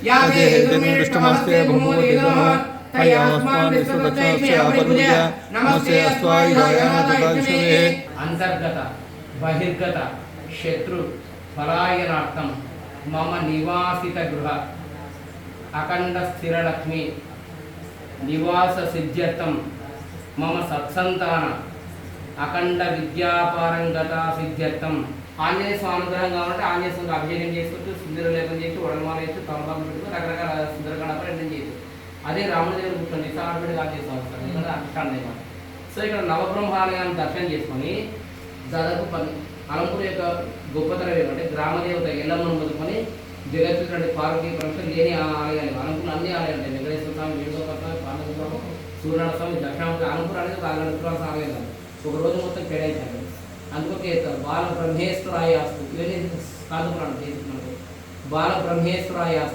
दुष्टमस्ते भगवते नमः तयास्मान् विश्वदक्षस्य अपरिपूज्य नमस्ते अस्वायुधाय तदाविष्णवे अंतर्गत बहिर्गत शत्रु पलायनार्थं मम निवासित गृह अखंड स्थिर लक्ष्मी निवास सिद्ध्यर्थं मम सत्संतान अखंड विद्यापारंगता सिद्ध्यर्थं ఆంజనేయ స్వామి అనుగ్రహం కావాలంటే ఆంజనేయ స్వామికి అభిషేకం చేసుకోవచ్చు, సుందర లేపం చేయొచ్చు, వడమాల వేయచ్చు, తమలపాకు పెట్టుకుని రకరకాల సుందరకాండ ప్రయత్నం చేయొచ్చు. అదే రాముడి దగ్గర కూర్చొని ఆటోమేటిక్ ఆంజనేయ స్వామి వస్తారు, ఎందుకంటే అష్టాంగ అనమాట. సో ఇక్కడ నవబ్రహ్మాలయాన్ని దర్శనం చేసుకొని దాదాపు అలంపూర్ యొక్క గొప్పతనం ఏమంటే గ్రామదేవత ఎల్లమ్మను మొదలుకొని జగత్తున్నటువంటి పార్వతీ పరమేశ్వర లేని ఆలయాలు అలంపూర్ అన్ని ఆలయాలు ఉంటాయి. వెంకటేశ్వర స్వామి, వేణుగోపాల స్వామి, సూర్యనారాయణ స్వామి, దక్షిణామూర్తి. అలంపూర్ అనేది రాజు ఆలయం కాదు, ఒక రోజు మొత్తం కేటాయించాలి. అందుకే బాల బ్రహ్మేశ్వరాయ అస్తు, ఇవన్నీ కాదు పురాణం చేసుకున్నాడు. బాల బ్రహ్మేశ్వరాయ అస్తు